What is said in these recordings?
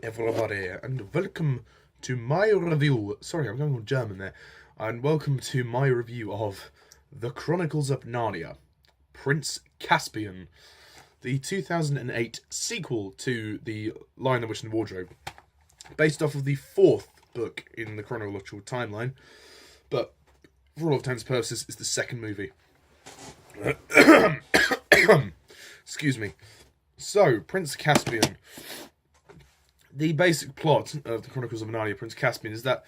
everybody, and welcome to my review. Sorry, I'm going on German there. And welcome to my review of The Chronicles of Narnia, Prince Caspian, the 2008 sequel to The Lion, the Witch and the Wardrobe, based off of the fourth book in the chronological timeline, but for all intents and purposes, it's the second movie. Excuse me. So, Prince Caspian. The basic plot of the Chronicles of Narnia, Prince Caspian, is that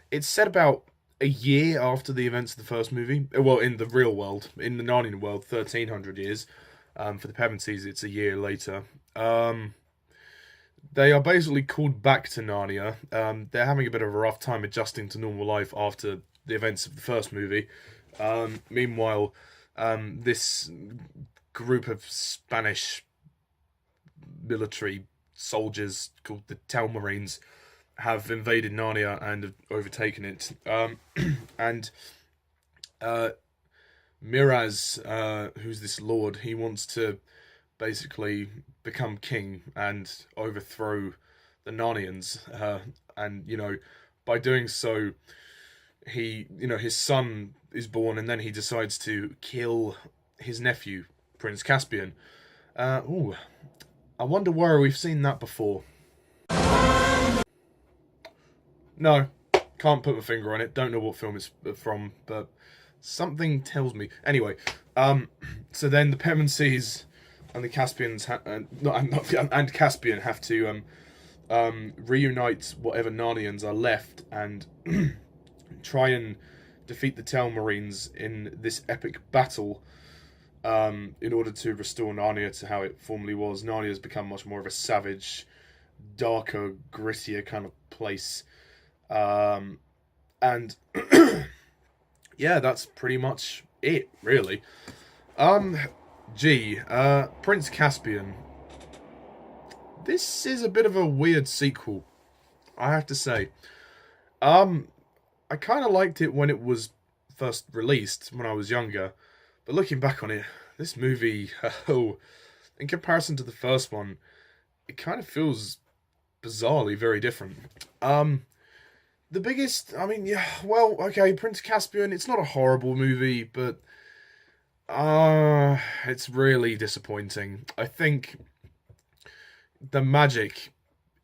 it's set about a year after the events of the first movie. Well, in the real world, in the Narnian world, 1300 years. For the Pevensies, it's a year later. They are basically called back to Narnia. They're having a bit of a rough time adjusting to normal life after the events of the first movie. Meanwhile, this group of Spanish military soldiers called the Marines have invaded Narnia and have overtaken it. And Miraz, who's this lord, he wants to basically become king and overthrow the Narnians. And, by doing so, his son is born, and then he decides to kill his nephew, Prince Caspian. I wonder where we've seen that before. No, can't put my finger on it. Don't know what film it's from, but something tells me. Anyway, so then the Pevensies and the Caspians and Caspian have to reunite whatever Narnians are left and try and defeat the Marines in this epic battle. In order to restore Narnia to how it formerly was. Narnia has become much more of a savage, darker, grittier kind of place. And yeah, that's pretty much it, really. Prince Caspian. This is a bit of a weird sequel, I have to say. I kind of liked it when it was first released, when I was younger. But looking back on it, this movie, in comparison to the first one, it kind of feels bizarrely very different. The biggest, Prince Caspian, it's not a horrible movie, but it's really disappointing. I think the magic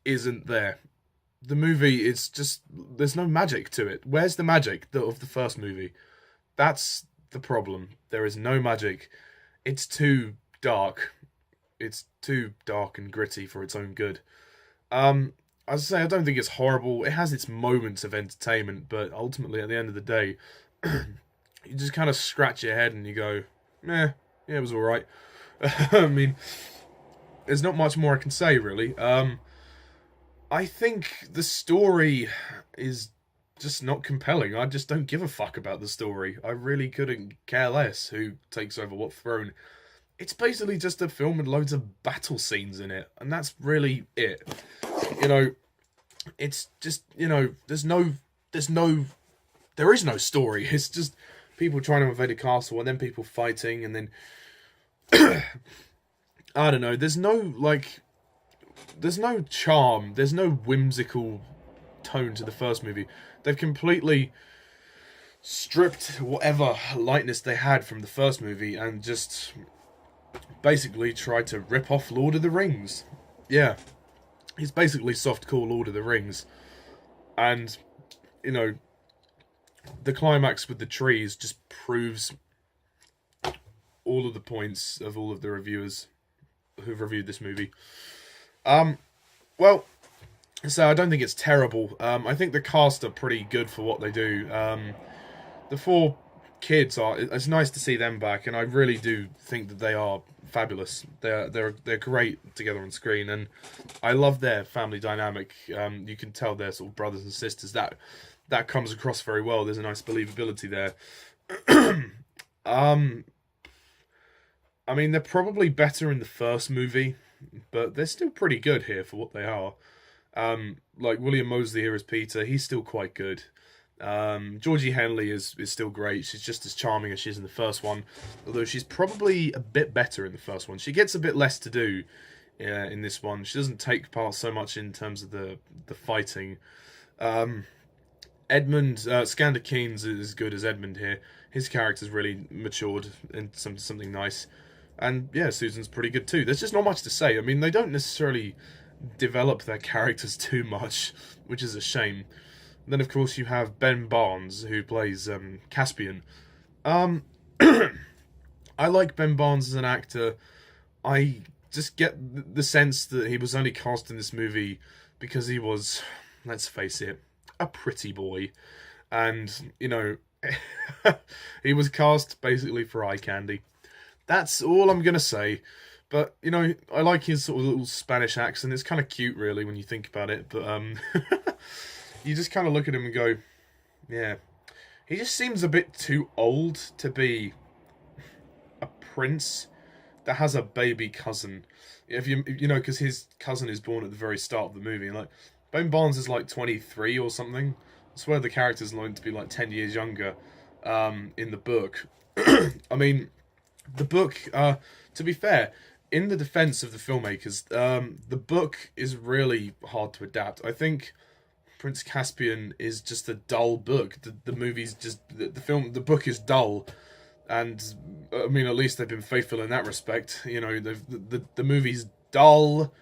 isn't there. The movie is just, there's no magic to it. Where's the magic of the first movie? That's the problem. There is no magic. It's too dark. It's too dark and gritty for its own good. As I say, I don't think it's horrible. It has its moments of entertainment, but ultimately, at the end of the day, you just kind of scratch your head and you go, yeah, it was alright. I mean, there's not much more I can say, really. I think the story is just not compelling. I just don't give a fuck about the story. I really couldn't care less who takes over what throne. It's basically just a film with loads of battle scenes in it, and that's really it. It's just, there is no story. It's just people trying to invade a castle, and then people fighting, and then I don't know, there's no charm, there's no whimsical tone to the first movie. They've completely stripped whatever lightness they had from the first movie and just basically tried to rip off Lord of the Rings. Yeah. It's basically softcore Lord of the Rings. And, the climax with the trees just proves all of the points of all of the reviewers who've reviewed this movie. So I don't think it's terrible. I think the cast are pretty good for what they do. The four kids it's nice to see them back, and I really do think that they are fabulous. They're great together on screen, and I love their family dynamic. You can tell they're sort of brothers and sisters. That comes across very well. There's a nice believability there. I mean, they're probably better in the first movie, but they're still pretty good here for what they are. Like William Moseley here as Peter, he's still quite good. Georgie Henley is still great. She's just as charming as she is in the first one, although she's probably a bit better in the first one. She gets a bit less to do in this one. She doesn't take part so much in terms of the fighting. Edmund, Skander Keynes is as good as Edmund here. His character's really matured into something nice. And yeah, Susan's pretty good too. There's just not much to say. I mean, they don't necessarily develop their characters too much, which is a shame. And then, of course, you have Ben Barnes, who plays Caspian. I like Ben Barnes as an actor. I just get the sense that he was only cast in this movie because he was, let's face it, a pretty boy. And, you know, he was cast basically for eye candy. That's all I'm going to say. But, you know, I like his sort of little Spanish accent. It's kind of cute, really, when you think about it. But, you just kind of look at him and go, yeah. He just seems a bit too old to be a prince that has a baby cousin. If you know, because his cousin is born at the very start of the movie. And, like, Ben Barnes is like 23 or something. I swear the character's known to be like 10 years younger in the book. I mean, the book, to be fair, in the defense of the filmmakers, the book is really hard to adapt. I think Prince Caspian is just a dull book. The movie's just the book is dull, and I mean, at least they've been faithful in that respect. You know, the movie's dull,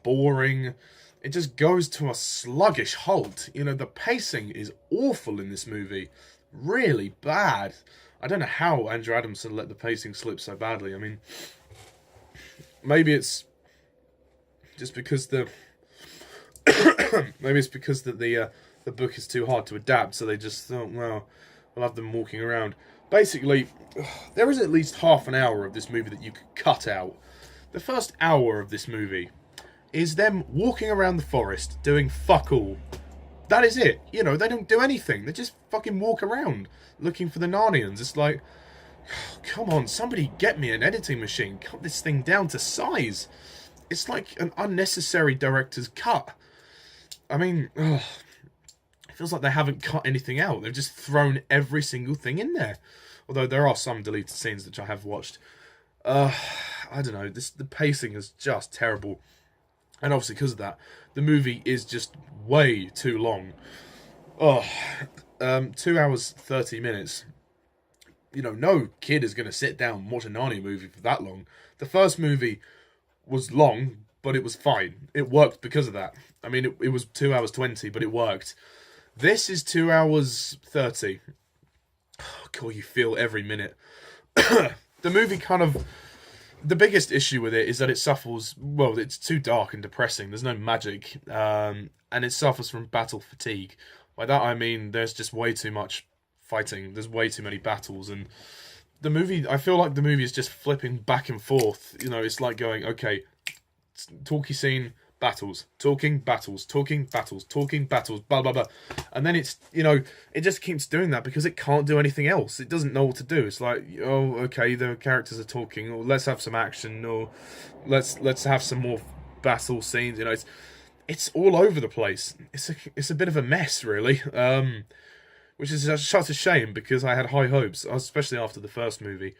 boring. It just goes to a sluggish halt. You know, the pacing is awful in this movie, really bad. I don't know how Andrew Adamson let the pacing slip so badly. I mean, maybe it's just because the book is too hard to adapt, so they just thought, well, we'll have them walking around. Basically, there is at least half an hour of this movie that you could cut out. The first hour of this movie is them walking around the forest doing fuck all. That is it. You know, they don't do anything. They just fucking walk around looking for the Narnians. It's like, come on, somebody get me an editing machine. Cut this thing down to size. It's like an unnecessary director's cut. I mean, it feels like they haven't cut anything out. They've just thrown every single thing in there. Although there are some deleted scenes which I have watched. I don't know. The pacing is just terrible. And obviously because of that, the movie is just way too long. 2 hours, 30 minutes. You know, no kid is going to sit down and watch a Narnia movie for that long. The first movie was long, but it was fine. It worked because of that. I mean, it was 2 hours 20, but it worked. This is 2 hours 30. Oh, God, you feel every minute. The movie kind of... The biggest issue with it is that it suffers... Well, it's too dark and depressing. There's no magic. And it suffers from battle fatigue. By that I mean there's just way too much fighting. There's way too many battles. And the movie... I feel like the movie is just flipping back and forth. You know, it's like going, okay, talkie scene... battles, talking, battles, talking, battles, talking, battles, blah, blah, blah. And then it's, you know, it just keeps doing that because it can't do anything else. It doesn't know what to do. It's like, oh, okay, the characters are talking, or let's have some action, or let's have some more battle scenes. You know, it's all over the place. It's a bit of a mess, really. Which is such a shame because I had high hopes, especially after the first movie.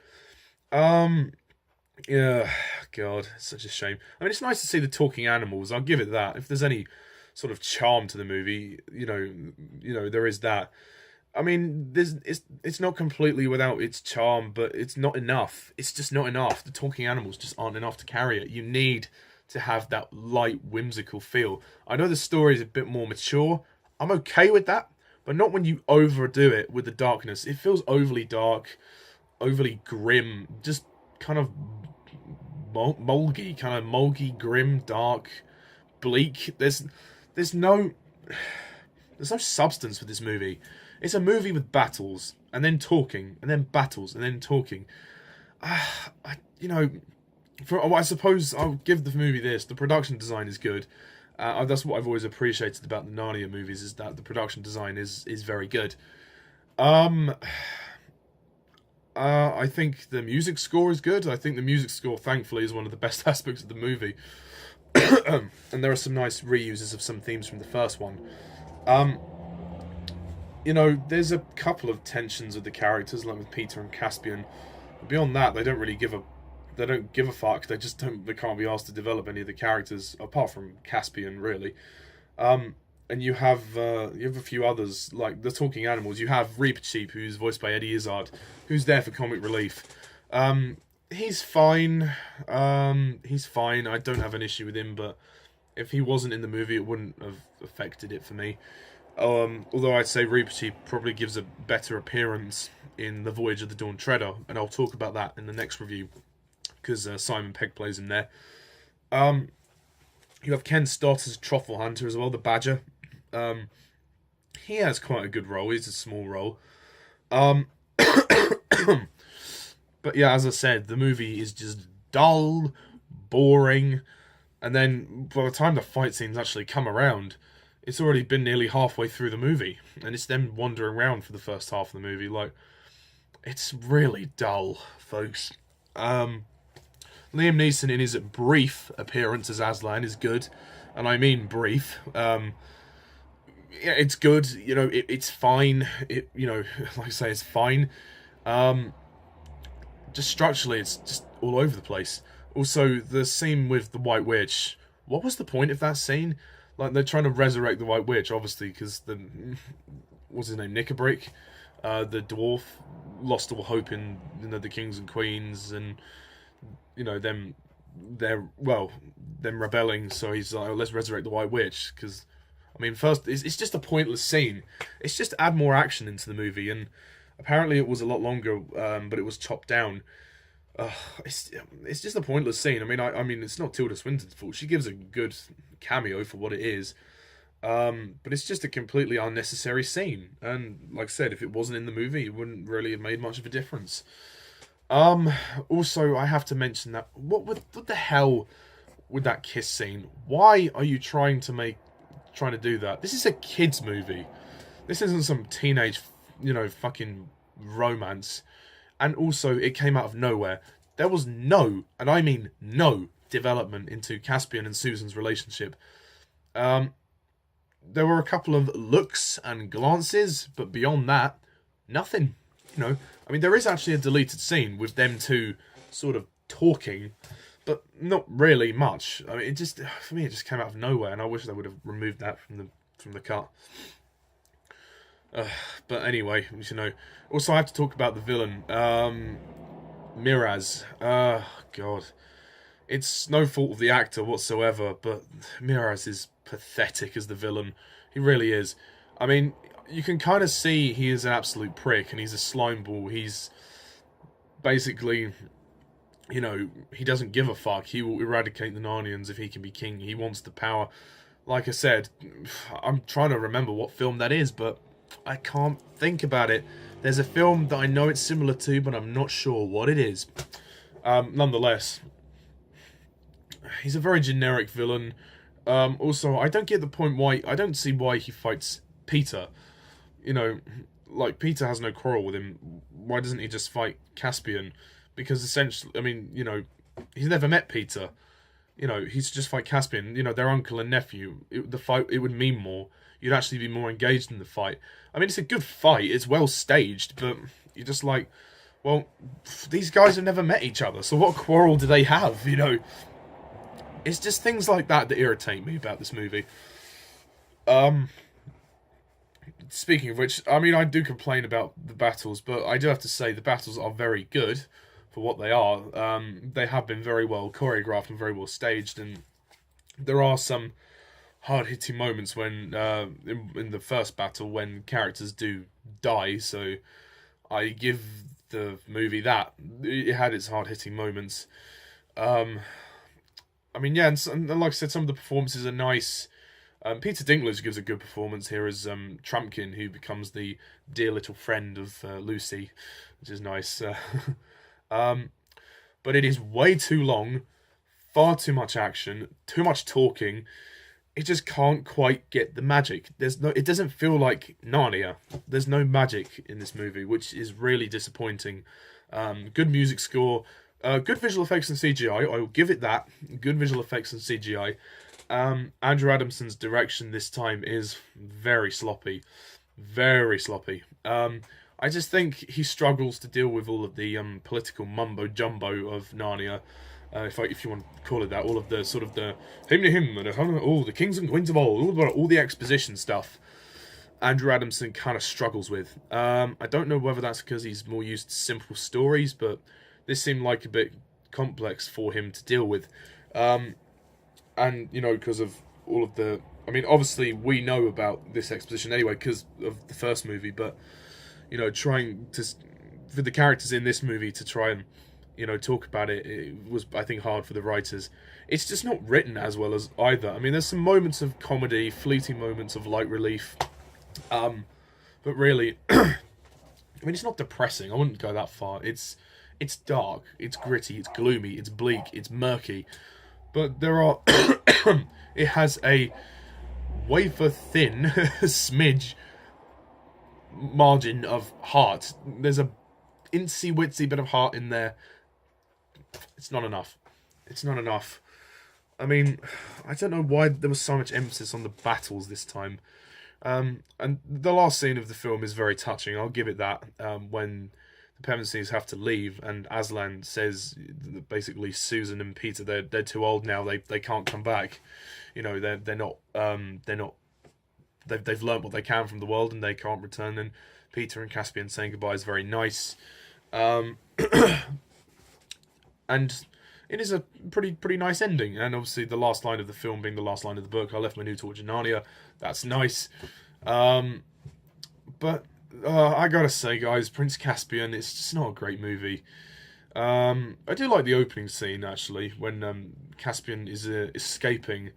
Yeah, God, it's such a shame. I mean, it's nice to see the talking animals. I'll give it that. If there's any sort of charm to the movie, you know, there is that. I mean, it's not completely without its charm, but it's not enough. It's just not enough. The talking animals just aren't enough to carry it. You need to have that light, whimsical feel. I know the story is a bit more mature. I'm okay with that, but not when you overdo it with the darkness. It feels overly dark, overly grim, just kind of mulgy, grim, dark, bleak. There's no substance with this movie. It's a movie with battles and then talking and then battles and then talking. I suppose I'll give the movie this. The production design is good. That's what I've always appreciated about the Narnia movies, is that the production design is very good. I think the music score is good. I think the music score, thankfully, is one of the best aspects of the movie. And there are some nice reuses of some themes from the first one. You know, there's a couple of tensions with the characters, like with Peter and Caspian. But beyond that, they don't really give a they don't give a fuck. They can't be asked to develop any of the characters apart from Caspian, really. And you have a few others like the talking animals. You have Reepicheep, who's voiced by Eddie Izzard, who's there for comic relief. He's fine. He's fine. I don't have an issue with him, but if he wasn't in the movie, it wouldn't have affected it for me. Although I'd say Reepicheep probably gives a better appearance in The Voyage of the Dawn Treader, and I'll talk about that in the next review, because Simon Pegg plays him there. You have Ken Stott as Truffle Hunter as well, the Badger. He has quite a good role. He's a small role. But yeah, as I said, the movie is just dull, boring, and then by the time the fight scenes actually come around, it's already been nearly halfway through the movie, and it's them wandering around for the first half of the movie. Like, it's really dull, folks. Liam Neeson in his brief appearance as Aslan is good, and I mean brief. Yeah, it's good. You know, it's fine. Like I say, it's fine. Just structurally, it's just all over the place. Also, the scene with the White Witch. What was the point of that scene? Like, they're trying to resurrect the White Witch, obviously, because what's his name, Nickabrick, the dwarf, lost all hope in the kings and queens, and them rebelling. So he's like, oh, let's resurrect the White Witch, because I mean, first, it's just a pointless scene. It's just to add more action into the movie, and apparently it was a lot longer, but it was chopped down. It's just a pointless scene. I mean, it's not Tilda Swinton's fault. She gives a good cameo for what it is, but it's just a completely unnecessary scene. And like I said, if it wasn't in the movie, it wouldn't really have made much of a difference. Also, I have to mention that what the hell with that kiss scene? Why are you trying to do that? This is a kids movie. This isn't some teenage, fucking romance. And also, it came out of nowhere. There was no, and I mean no, development into Caspian and Susan's relationship. There were a couple of looks and glances, but beyond that, nothing. There is actually a deleted scene with them two sort of talking, but not really much. I mean, for me, it just came out of nowhere, and I wish they would have removed that from the cut. But anyway, Also, I have to talk about the villain, Miraz. God. It's no fault of the actor whatsoever, but Miraz is pathetic as the villain. He really is. I mean, you can kind of see he is an absolute prick, and he's a slimeball. He's basically, he doesn't give a fuck. He will eradicate the Narnians if he can be king. He wants the power. Like I said, I'm trying to remember what film that is, but I can't think about it. There's a film that I know it's similar to, but I'm not sure what it is. Nonetheless, he's a very generic villain. Also, I don't get the point I don't see why he fights Peter. Peter has no quarrel with him. Why doesn't he just fight Caspian? Because essentially, he's never met Peter. He's just fight Caspian. Their uncle and nephew. The fight, it would mean more. You'd actually be more engaged in the fight. I mean, it's a good fight. It's well staged, but you're just like, well, these guys have never met each other, so what quarrel do they have, It's just things like that irritate me about this movie. Speaking of which, I do complain about the battles, but I do have to say the battles are very good for what they are. They have been very well choreographed and very well staged, and there are some hard-hitting moments when in the first battle when characters do die, so I give the movie that. It had its hard-hitting moments. And like I said, some of the performances are nice. Peter Dinklage gives a good performance here as Trumpkin, who becomes the dear little friend of Lucy, which is nice. But it is way too long, far too much action, too much talking. It just can't quite get the magic. It doesn't feel like Narnia. There's no magic in this movie, which is really disappointing. Good music score, good visual effects and CGI. I will give it that. Good visual effects and CGI. Andrew Adamson's direction this time is very sloppy. Very sloppy. I just think he struggles to deal with all of the political mumbo jumbo of Narnia, if you want to call it that. All of the sort of the him and all the kings and queens of all the exposition stuff. Andrew Adamson kind of struggles with. I don't know whether that's because he's more used to simple stories, but this seemed like a bit complex for him to deal with. And, you know, because of all of the... I mean, obviously, we know about this exposition anyway because of the first movie, but, you know, trying to... For the characters in this movie to try and, you know, talk about it, it was, I think, hard for the writers. It's just not written as well as either. I mean, there's some moments of comedy, fleeting moments of light relief... but really, I mean, it's not depressing. I wouldn't go that far. It's dark, it's gritty, it's gloomy, it's bleak, it's murky. But there are, it has a wafer thin smidge margin of heart. There's a incy witsy bit of heart in there. It's not enough. It's not enough. I mean, I don't know why there was so much emphasis on the battles this time. And the last scene of the film is very touching, I'll give it that, when the Pevensies have to leave and Aslan says that basically Susan and Peter, they're too old now, they can't come back. You know, they've learnt what they can from the world and they can't return, and Peter and Caspian saying goodbye is very nice. And it is a pretty nice ending, and obviously the last line of the film being the last line of the book, I left my new torch in Narnia, that's nice. But I gotta say, guys, Prince Caspian, it's just not a great movie. I do like the opening scene, actually, when Caspian is escaping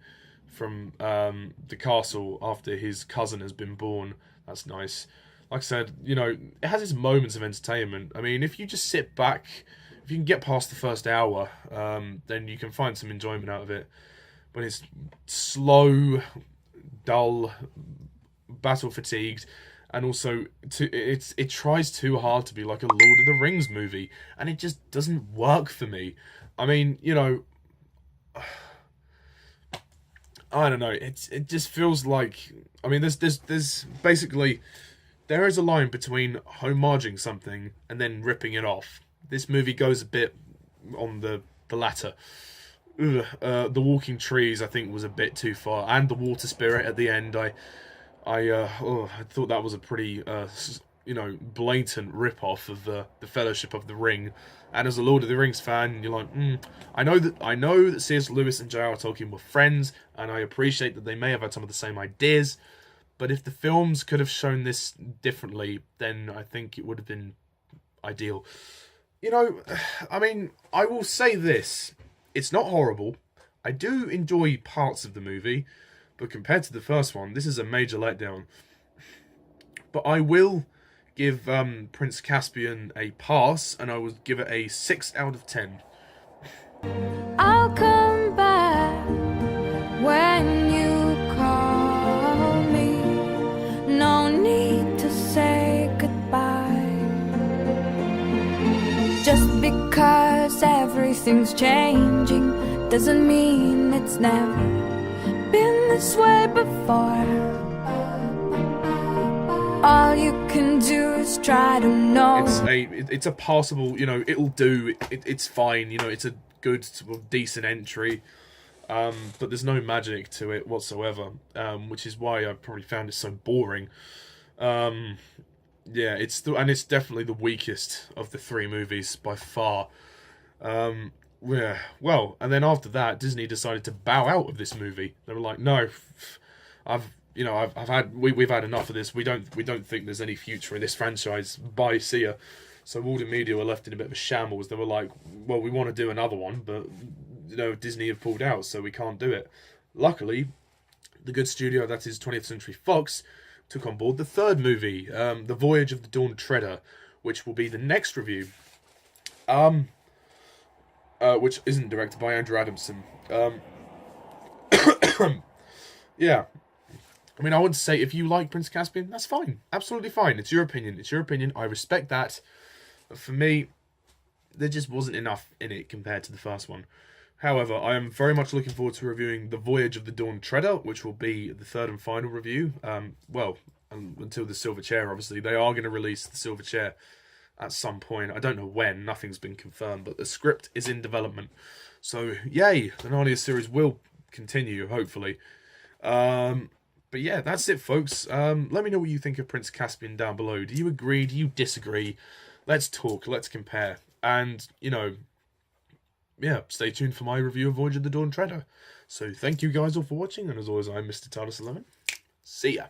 from the castle after his cousin has been born. That's nice. Like I said, you know, it has its moments of entertainment. I mean, if you just sit back... If you can get past the first hour, then you can find some enjoyment out of it. But it's slow, dull, battle-fatigued, and also it tries too hard to be like a Lord of the Rings movie, and it just doesn't work for me. I mean, you know, I don't know. It just feels like, I mean, there's basically, there is a line between homaging something and then ripping it off. This movie goes a bit on the latter. The walking trees, I think, was a bit too far, and the water spirit at the end. I thought that was a pretty, you know, blatant rip-off of the Fellowship of the Ring. And as a Lord of the Rings fan, you're like, I know that C.S. Lewis and J.R.R. Tolkien were friends, and I appreciate that they may have had some of the same ideas. But if the films could have shown this differently, then I think it would have been ideal. You know, I mean, I will say this. It's not horrible. I do enjoy parts of the movie, but compared to the first one, this is a major letdown. But I will give Prince Caspian a pass, and I will give it a 6 out of 10. I'll come back when you call me. No need to say goodbye. Just because everything's changing doesn't mean it's never been this way before. All you can do is try to know. It's a passable, you know, it'll do. It's fine, you know, it's a good, decent entry. But there's no magic to it whatsoever, which is why I probably found it so boring. Yeah, it's definitely the weakest of the three movies by far. Yeah, well, and then after that, Disney decided to bow out of this movie. They were like, "No, we've had enough of this. We don't think there's any future in this franchise. Bye, see ya." So Walden Media were left in a bit of a shambles. They were like, "Well, we want to do another one, but you know, Disney have pulled out, so we can't do it." Luckily, the good studio that is 20th Century Fox took on board the third movie, The Voyage of the Dawn Treader, which will be the next review. Which isn't directed by Andrew Adamson. Yeah. I mean, I would say if you like Prince Caspian, that's fine. Absolutely fine. It's your opinion. It's your opinion. I respect that. But for me, there just wasn't enough in it compared to the first one. However, I am very much looking forward to reviewing The Voyage of the Dawn Treader, which will be the third and final review. Well, until the Silver Chair, obviously. They are going to release the Silver Chair at some point. I don't know when, nothing's been confirmed, but the script is in development. So, yay, the Narnia series will continue, hopefully. But yeah, that's it, folks. Let me know what you think of Prince Caspian down below. Do you agree? Do you disagree? Let's talk. Let's compare. And, yeah, stay tuned for my review of Voyage of the Dawn Treader. So thank you guys all for watching. And as always, I'm Mr. TARDIS11. See ya.